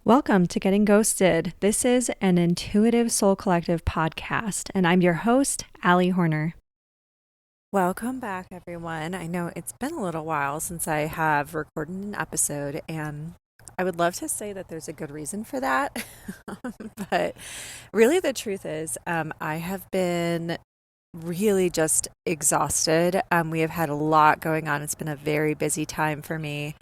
Welcome to Getting Ghosted. This is an Intuitive Soul Collective podcast, and I'm your host, Allie Horner. Welcome back, everyone. I know it's been a little while since I have recorded an episode, and I would love to say that there's a good reason for that. But really, the truth is, I have been really just exhausted. We have had a lot going on. It's been a very busy time for me.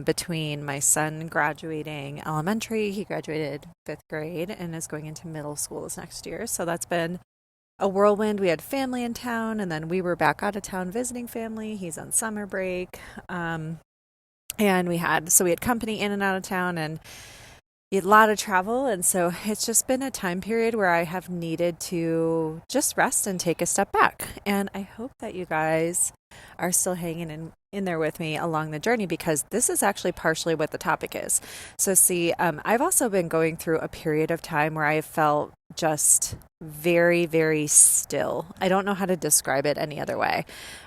Between my son graduating elementary, he graduated fifth grade and is going into middle school this next year. So that's been a whirlwind. We had family in town, and then we were back out of town visiting family. He's on summer break. And we had company in and out of town, and a lot of travel. And so it's just been a time period where I have needed to just rest and take a step back. And I hope that you guys are still hanging in there with me along the journey, because this is actually partially what the topic is. So see, I've also been going through a period of time where I felt just very, very still. I don't know how to describe it any other way.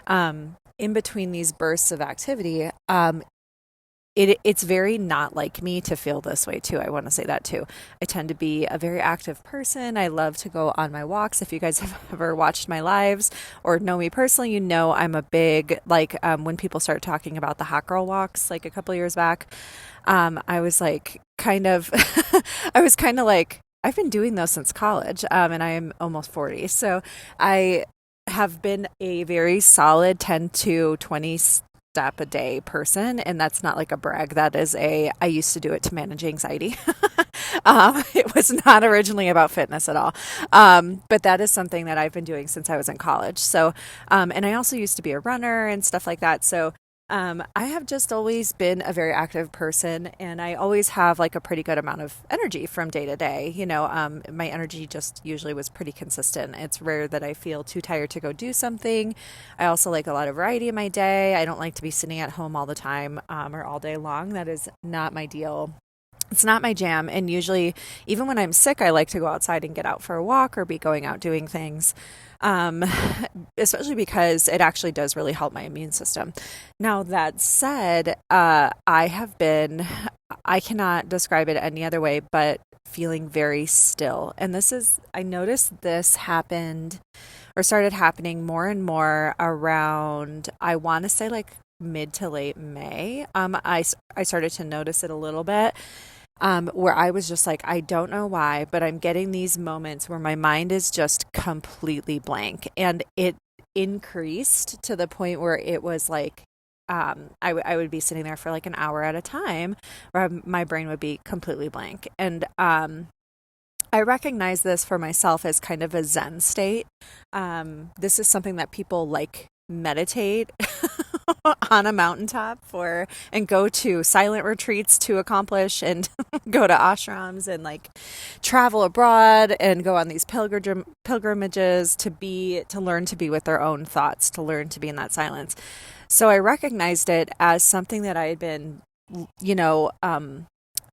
In between these bursts of activity, it's very not like me to feel this way too. I want to say that too. I tend to be a very active person. I love to go on my walks. If you guys have ever watched my lives or know me personally, you know I'm a big, when people start talking about the hot girl walks, like a couple years back, I was like I've been doing those since college, and I am almost 40. So I have been a very solid 10 to 20 step a day person, and that's not like a brag. That is I used to do it to manage anxiety. It was not originally about fitness at all, but that is something that I've been doing since I was in college. So and I also used to be a runner and stuff like that. So I have just always been a very active person, and I always have like a pretty good amount of energy from day to day. My energy just usually was pretty consistent. It's rare that I feel too tired to go do something. I also like a lot of variety in my day. I don't like to be sitting at home all the time, or all day long. That is not my deal. It's not my jam. And usually, even when I'm sick, I like to go outside and get out for a walk or be going out doing things, especially because it actually does really help my immune system. Now, that said, I cannot describe it any other way, but feeling very still. And I noticed this happened or started happening more and more around, I want to say like mid to late May. I started to notice it a little bit. Where I was just like, I don't know why, but I'm getting these moments where my mind is just completely blank. And it increased to the point where it was like, I would be sitting there for like an hour at a time where my brain would be completely blank. And I recognize this for myself as kind of a Zen state. This is something that people like meditate on a mountaintop for and go to silent retreats to accomplish, and go to ashrams and like travel abroad and go on these pilgrimages to learn to be with their own thoughts, to learn to be in that silence. So I recognized it as something that I had been,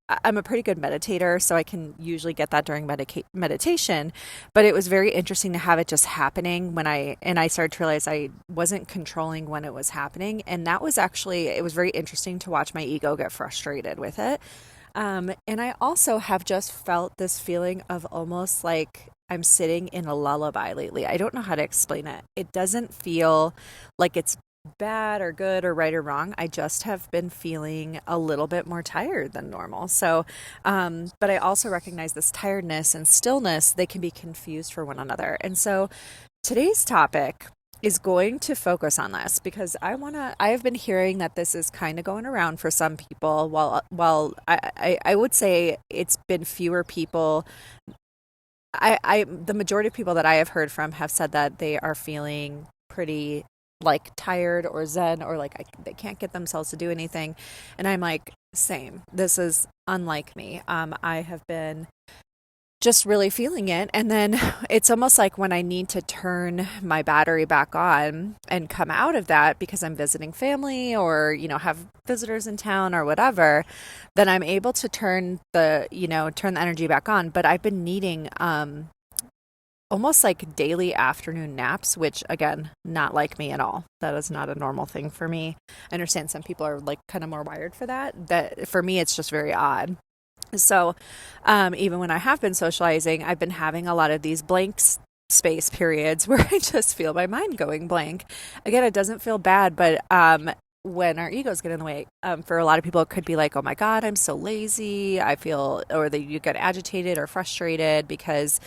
I'm a pretty good meditator, so I can usually get that during meditation, but it was very interesting to have it just happening I started to realize I wasn't controlling when it was happening. And it was very interesting to watch my ego get frustrated with it. And I also have just felt this feeling of almost like I'm sitting in a lullaby lately. I don't know how to explain it. It doesn't feel like it's bad or good or right or wrong. I just have been feeling a little bit more tired than normal. So, but I also recognize this tiredness and stillness, they can be confused for one another. And so today's topic is going to focus on this, because I have been hearing that this is kind of going around for some people. While I would say it's been fewer people. The majority of people that I have heard from have said that they are feeling pretty like tired or zen, or like they can't get themselves to do anything. And I'm like, same. This is unlike me. I have been just really feeling it. And then it's almost like when I need to turn my battery back on and come out of that because I'm visiting family or, have visitors in town or whatever, then I'm able to turn the energy back on. But I've been needing, almost like daily afternoon naps, which again, not like me at all. That is not a normal thing for me. I understand some people are like kind of more wired for that. That for me, it's just very odd. So even when I have been socializing, I've been having a lot of these space periods where I just feel my mind going blank. Again, it doesn't feel bad, but when our egos get in the way, for a lot of people, it could be like, oh my God, I'm so lazy. I feel, or that you get agitated or frustrated because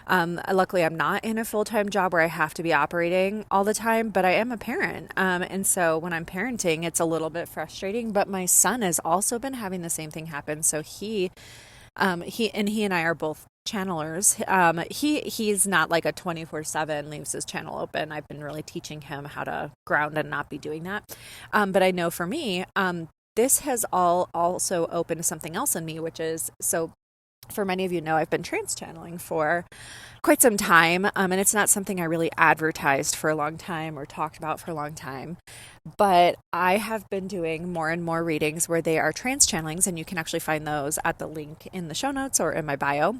luckily I'm not in a full-time job where I have to be operating all the time, but I am a parent. And so when I'm parenting, it's a little bit frustrating, but my son has also been having the same thing happen. So he and I are both channelers. He's not like a 24/7 leaves his channel open. I've been really teaching him how to ground and not be doing that. But I know for me, this has all also opened something else in me, which is, so for many of you know, I've been trance channeling for quite some time. And it's not something I really advertised for a long time or talked about for a long time. But I have been doing more and more readings where they are trance channelings, and you can actually find those at the link in the show notes or in my bio.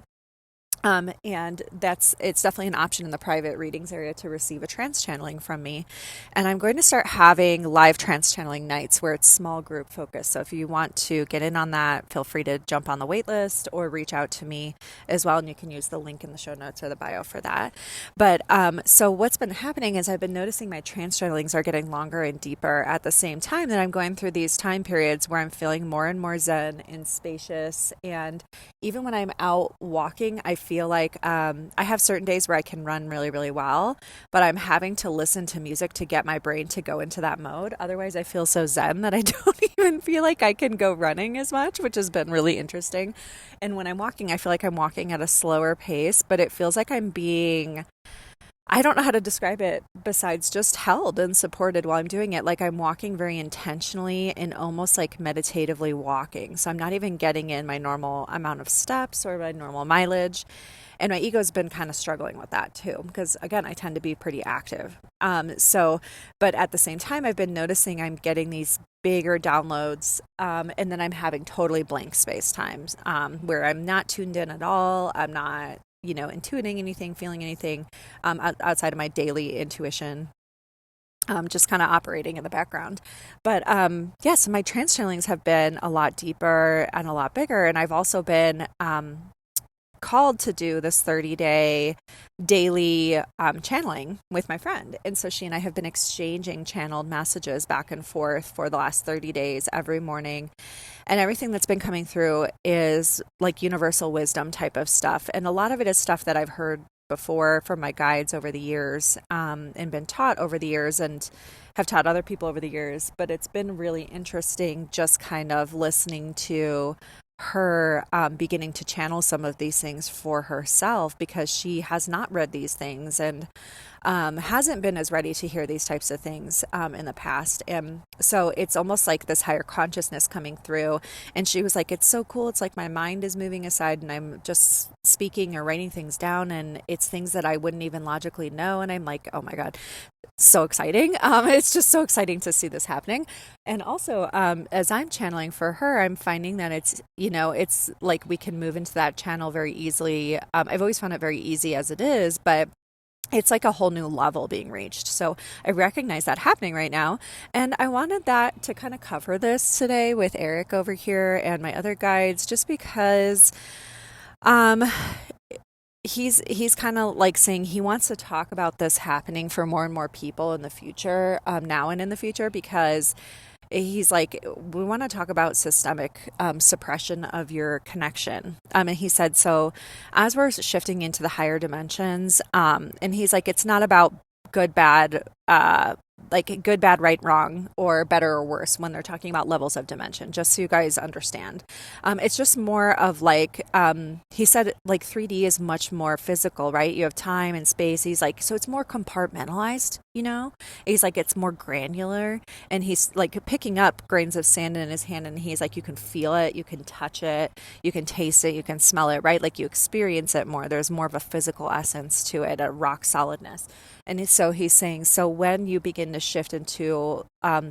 And it's definitely an option in the private readings area to receive a trance channeling from me. And I'm going to start having live trance channeling nights where it's small group focus. So if you want to get in on that, feel free to jump on the wait list or reach out to me as well. And you can use the link in the show notes or the bio for that. But so what's been happening is I've been noticing my trance channelings are getting longer and deeper at the same time that I'm going through these time periods where I'm feeling more and more zen and spacious. And even when I'm out walking, I feel like I have certain days where I can run really, really well, but I'm having to listen to music to get my brain to go into that mode. Otherwise, I feel so zen that I don't even feel like I can go running as much, which has been really interesting. And when I'm walking, I feel like I'm walking at a slower pace, but it feels like I don't know how to describe it besides just held and supported while I'm doing it. Like I'm walking very intentionally and almost like meditatively walking. So I'm not even getting in my normal amount of steps or my normal mileage. And my ego's been kind of struggling with that too, because again, I tend to be pretty active. But at the same time, I've been noticing I'm getting these bigger downloads, and then I'm having totally blank space times, where I'm not tuned in at all. I'm not, intuiting anything, feeling anything, outside of my daily intuition. Just kind of operating in the background. But so my trance channelings have been a lot deeper and a lot bigger. And I've also been called to do this 30-day daily channeling with my friend. And so she and I have been exchanging channeled messages back and forth for the last 30 days every morning. And everything that's been coming through is like universal wisdom type of stuff. And a lot of it is stuff that I've heard before from my guides over the years, and been taught over the years and have taught other people over the years. But it's been really interesting just kind of listening to her beginning to channel some of these things for herself, because she has not read these things and hasn't been as ready to hear these types of things in the past. And so it's almost like this higher consciousness coming through. And she was like, it's so cool. It's like my mind is moving aside and I'm just speaking or writing things down, and it's things that I wouldn't even logically know. And I'm like, oh my God, so exciting. It's just so exciting to see this happening. And also, as I'm channeling for her, I'm finding that it's like we can move into that channel very easily. I've always found it very easy as it is, but it's like a whole new level being reached. So I recognize that happening right now. And I wanted that to kind of cover this today with Erik over here and my other guides, just because he's kind of like saying he wants to talk about this happening for more and more people in the future, now and in the future, because he's like, we want to talk about systemic suppression of your connection. And he said, so as we're shifting into the higher dimensions, and he's like, it's not about good, bad, right, wrong, or better or worse when they're talking about levels of dimension, just so you guys understand. It's just more of like, he said, like 3D is much more physical, right? You have time and space. He's like, so it's more compartmentalized, He's like, it's more granular. And he's like picking up grains of sand in his hand, and he's like, you can feel it, you can touch it, you can taste it, you can smell it, right? Like you experience it more. There's more of a physical essence to it, a rock solidness. And so he's saying, so when you begin to shift into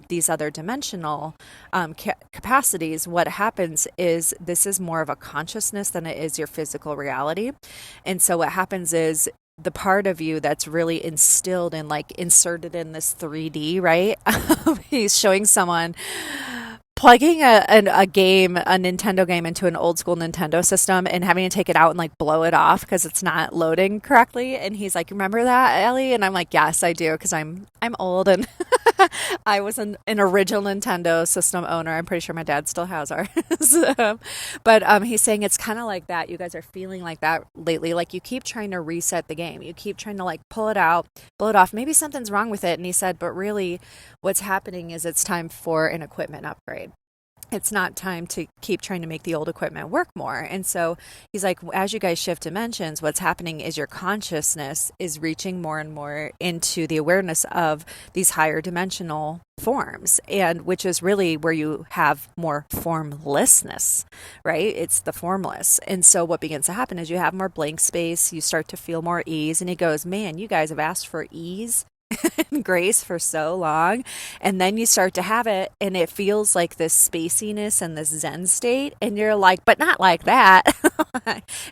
these other dimensional capacities, what happens is this is more of a consciousness than it is your physical reality. And so what happens is the part of you that's really instilled and like inserted in this 3D, right? He's showing someone plugging a game, a Nintendo game into an old school Nintendo system and having to take it out and like blow it off because it's not loading correctly. And he's like, "Remember that, Ellie?" And I'm like, "Yes, I do," because I'm old and I was an original Nintendo system owner. I'm pretty sure my dad still has ours. But he's saying it's kind of like that. You guys are feeling like that lately. Like you keep trying to reset the game. You keep trying to like pull it out, blow it off. Maybe something's wrong with it. And he said, but really what's happening is it's time for an equipment upgrade. It's not time to keep trying to make the old equipment work more. And so he's like, as you guys shift dimensions, what's happening is your consciousness is reaching more and more into the awareness of these higher dimensional forms, and which is really where you have more formlessness, right? It's the formless. And so what begins to happen is you have more blank space, you start to feel more ease. And he goes, man, you guys have asked for ease and grace for so long, and then you start to have it and it feels like this spaciness and this zen state, and you're like, but not like that.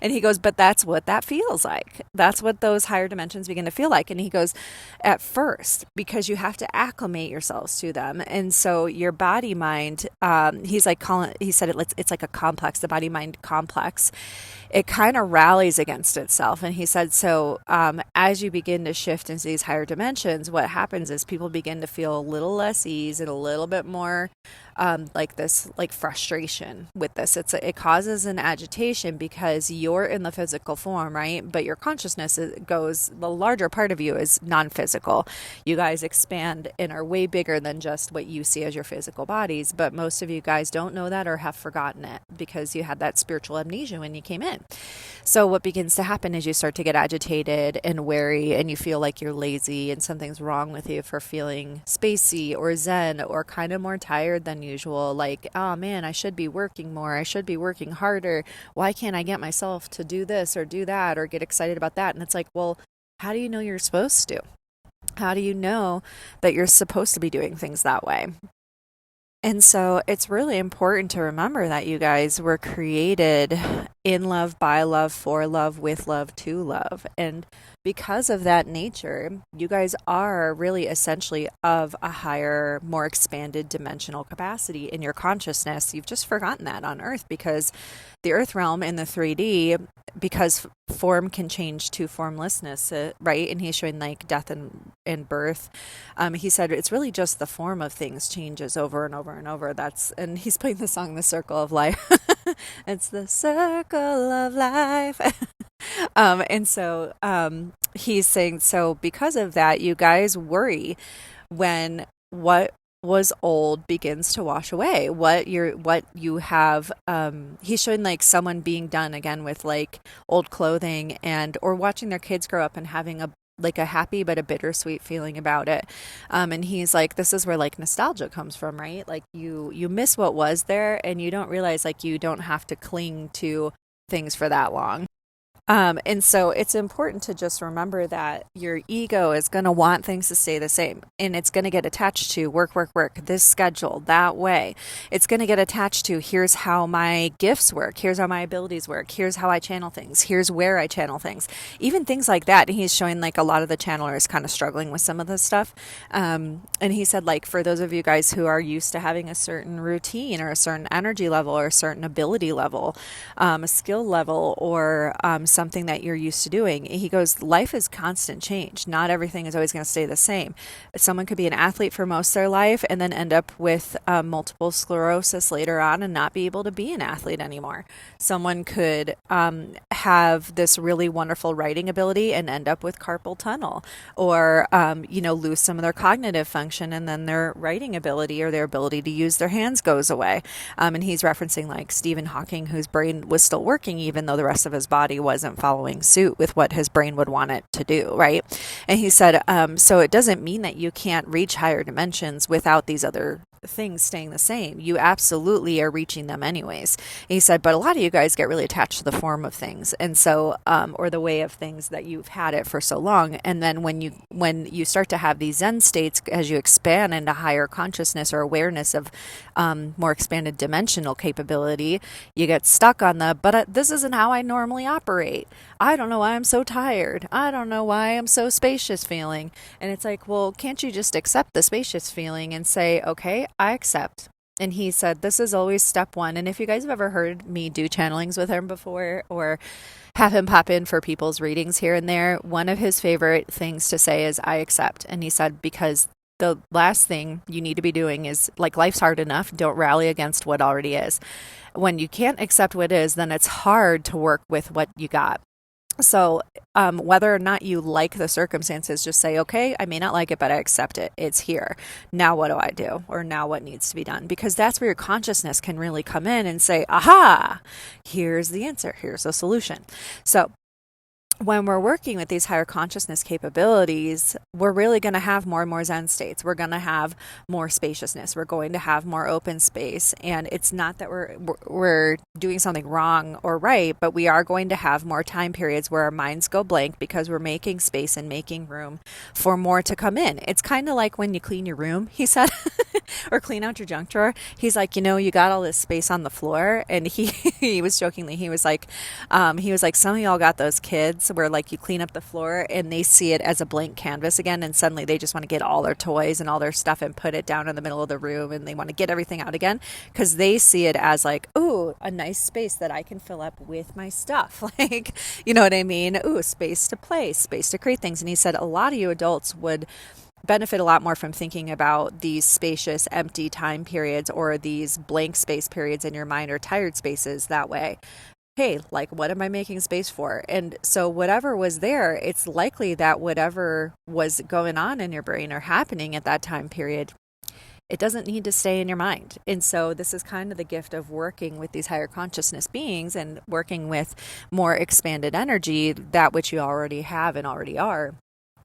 And he goes, but that's what that feels like. That's what those higher dimensions begin to feel like. And he goes, at first, because you have to acclimate yourselves to them. And so your body mind, he's like calling, he said it's like a complex, the body mind complex. It kind of rallies against itself. And he said, so as you begin to shift into these higher dimensions, what happens is people begin to feel a little less ease and a little bit more like this, like frustration with this. It causes an agitation because you're in the physical form, right? But your consciousness goes, the larger part of you is non-physical. You guys expand and are way bigger than just what you see as your physical bodies. But most of you guys don't know that or have forgotten it because you had that spiritual amnesia when you came in. So what begins to happen is you start to get agitated and wary, and you feel like you're lazy and something's wrong with you for feeling spacey or zen or kind of more tired than usual. Like, oh man, I should be working more. I should be working harder. Why can't I get myself to do this or do that or get excited about that? And it's like, well, how do you know you're supposed to? How do you know that you're supposed to be doing things that way? And so it's really important to remember that you guys were created in love, by love, for love, with love, to love. And because of that nature, you guys are really essentially of a higher, more expanded dimensional capacity in your consciousness. You've just forgotten that on Earth because the Earth realm in the 3D, because form can change to formlessness, right? And he's showing like death and birth. He said it's really just the form of things changes over and over and over. And he's playing the song "The Circle of Life." It's the circle of life. And so he's saying, so because of that, you guys worry when what was old begins to wash away. What you have, he's showing like someone being done again with like old clothing or watching their kids grow up and having a happy but a bittersweet feeling about it. And he's like, this is where like nostalgia comes from, right? Like you miss what was there and you don't realize like you don't have to cling to things for that long. And so it's important to just remember that your ego is going to want things to stay the same, and it's going to get attached to work, this schedule, that way. It's going to get attached to here's how my gifts work, here's how my abilities work, here's how I channel things, here's where I channel things, even things like that. And he's showing like a lot of the channelers kind of struggling with some of this stuff. And he said like for those of you guys who are used to having a certain routine or a certain energy level or a certain ability level, a skill level, or something that you're used to doing. He goes, life is constant change. Not everything is always going to stay the same. Someone could be an athlete for most of their life and then end up with multiple sclerosis later on and not be able to be an athlete anymore. Someone could have this really wonderful writing ability and end up with carpal tunnel, or lose some of their cognitive function, and then their writing ability or their ability to use their hands goes away. And he's referencing like Stephen Hawking, whose brain was still working even though the rest of his body wasn't following suit with what his brain would want it to do, right? And he said, so it doesn't mean that you can't reach higher dimensions without these other things staying the same. You absolutely are reaching them anyways. And he said, but a lot of you guys get really attached to the form of things, and so or the way of things that you've had it for so long. And then when you start to have these Zen states, as you expand into higher consciousness or awareness of more expanded dimensional capability, you get stuck on but this isn't how I normally operate. I don't know why I'm so tired. I don't know why I'm so spacious feeling. And it's like, well, can't you just accept the spacious feeling and say, okay, I accept And he said, this is always step one. And if you guys have ever heard me do channelings with him before or have him pop in for people's readings here and there, one of his favorite things to say is, I accept. And he said, because the last thing you need to be doing is, like, life's hard enough. Don't rally against what already is. When you can't accept what is, then it's hard to work with what you got. So whether or not you like the circumstances, just say, okay, I may not like it, but I accept it. It's here. Now what do I do? Or now what needs to be done? Because that's where your consciousness can really come in and say, aha, here's the answer. Here's the solution. So when we're working with these higher consciousness capabilities, we're really going to have more and more Zen states. We're going to have more spaciousness. We're going to have more open space. And it's not that we're doing something wrong or right, but we are going to have more time periods where our minds go blank because we're making space and making room for more to come in. It's kind of like when you clean your room, he said, or clean out your junk drawer. He's like, you got all this space on the floor. And he was jokingly, he was like, some of y'all got those kids where, like, you clean up the floor and they see it as a blank canvas again, and suddenly they just want to get all their toys and all their stuff and put it down in the middle of the room, and they want to get everything out again because they see it as like, ooh, a nice space that I can fill up with my stuff. Like, you know what I mean? Ooh, space to play, space to create things. And he said a lot of you adults would benefit a lot more from thinking about these spacious, empty time periods or these blank space periods in your mind or tired spaces that way. Hey, like, what am I making space for? And so whatever was there, it's likely that whatever was going on in your brain or happening at that time period, it doesn't need to stay in your mind. And so this is kind of the gift of working with these higher consciousness beings and working with more expanded energy, that which you already have and already are,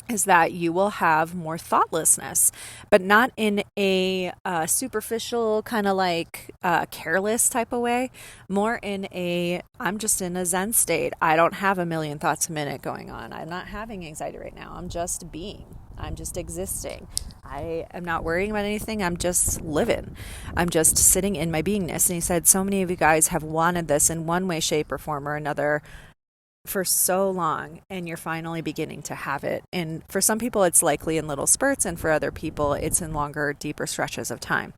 is that you will have more thoughtlessness, but not in a superficial kind of like careless type of way, more in a, I'm just in a Zen state. I don't have a million thoughts a minute going on. I'm not having anxiety right now. I'm just being. I'm just existing. I am not worrying about anything. I'm just living. I'm just sitting in my beingness. And he said, so many of you guys have wanted this in one way, shape, or form or another for so long, and you're finally beginning to have it. And for some people it's likely in little spurts, and for other people it's in longer, deeper stretches of time.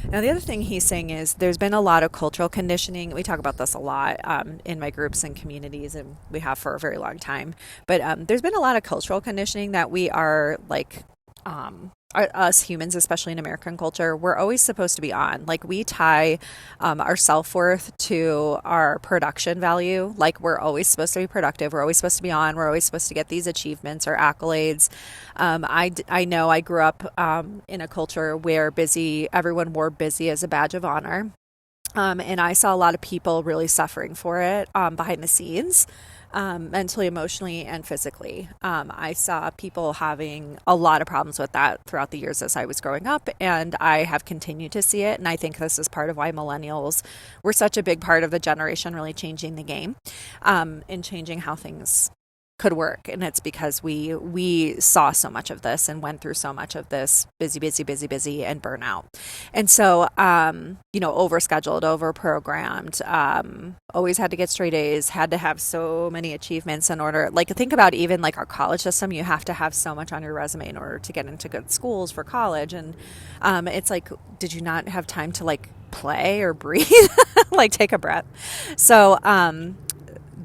Now the other thing he's saying is there's been a lot of cultural conditioning. We talk about this a lot in my groups and communities, and we have for a very long time, but there's been a lot of cultural conditioning that we are like us humans, especially in American culture, we're always supposed to be on. Like, we tie our self-worth to our production value. Like, we're always supposed to be productive. We're always supposed to be on. We're always supposed to get these achievements or accolades. I know I grew up in a culture where everyone wore busy as a badge of honor. And I saw a lot of people really suffering for it behind the scenes. Mentally, emotionally, and physically. I saw people having a lot of problems with that throughout the years as I was growing up, and I have continued to see it. And I think this is part of why millennials were such a big part of the generation really changing the game, and changing how things could work. And it's because we saw so much of this and went through so much of this busy and burnout. And so, overscheduled, overprogrammed, always had to get straight A's, had to have so many achievements in order, like, think about even like our college system, you have to have so much on your resume in order to get into good schools for college. And it's like, did you not have time to like play or breathe, like take a breath? So,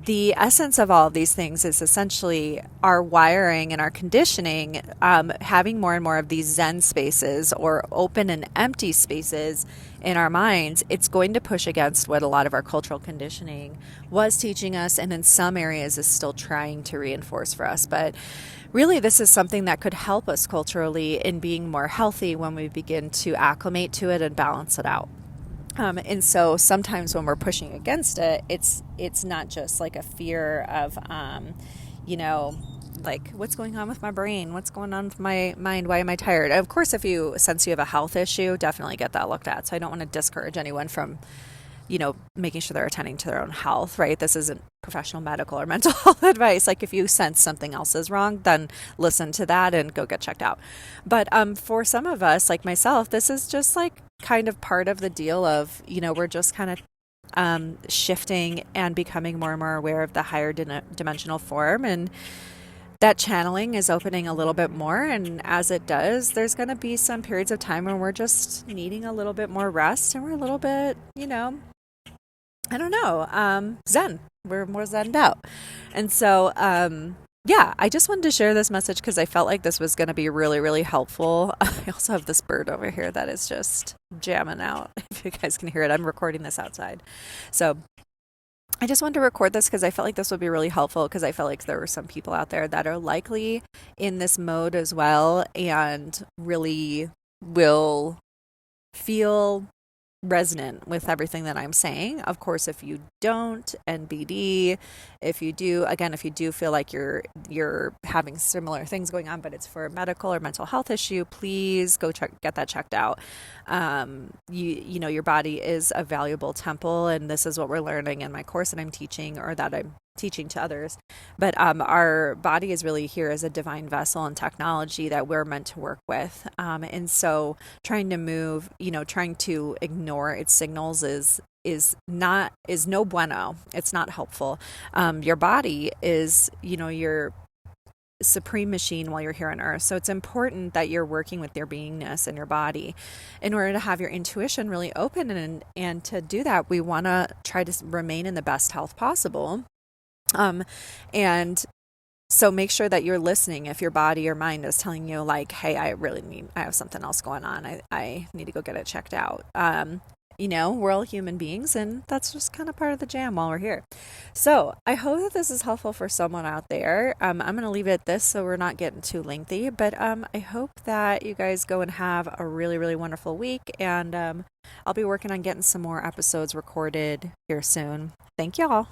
the essence of all of these things is essentially our wiring and our conditioning, having more and more of these Zen spaces or open and empty spaces in our minds. It's going to push against what a lot of our cultural conditioning was teaching us, and in some areas is still trying to reinforce for us. But really, this is something that could help us culturally in being more healthy when we begin to acclimate to it and balance it out. And so sometimes when we're pushing against it, it's not just like a fear of, like, what's going on with my brain? What's going on with my mind? Why am I tired? Of course, if you sense you have a health issue, definitely get that looked at. So I don't want to discourage anyone from, making sure they're attending to their own health, right? This isn't professional medical or mental health advice. Like, if you sense something else is wrong, then listen to that and go get checked out. But for some of us, like myself, this is just like kind of part of the deal of, we're just kind of shifting and becoming more and more aware of the higher dimensional form. And that channeling is opening a little bit more. And as it does, there's going to be some periods of time when we're just needing a little bit more rest and we're a little bit, I don't know, zen. We're more zened out. And so, yeah, I just wanted to share this message because I felt like this was going to be really, really helpful. I also have this bird over here that is just jamming out. If you guys can hear it, I'm recording this outside. So I just wanted to record this because I felt like this would be really helpful because I felt like there were some people out there that are likely in this mode as well and really will feel resonant with everything that I'm saying. Of course, if you don't, NBD, if you do feel like you're having similar things going on, but it's for a medical or mental health issue, please go get that checked out. Your body is a valuable temple, and this is what we're learning in my course that I'm teaching, or that I'm teaching to others. But our body is really here as a divine vessel and technology that we're meant to work with. And so trying to ignore its signals is no bueno. It's not helpful. Your body is, your supreme machine while you're here on earth. So it's important that you're working with your beingness and your body in order to have your intuition really open. And to do that, we want to try to remain in the best health possible. And so make sure that you're listening if your body or mind is telling you like, hey, I have something else going on. I need to go get it checked out. We're all human beings, and that's just kind of part of the jam while we're here. So I hope that this is helpful for someone out there. I'm going to leave it at this so we're not getting too lengthy, but I hope that you guys go and have a really, really wonderful week, and I'll be working on getting some more episodes recorded here soon. Thank y'all.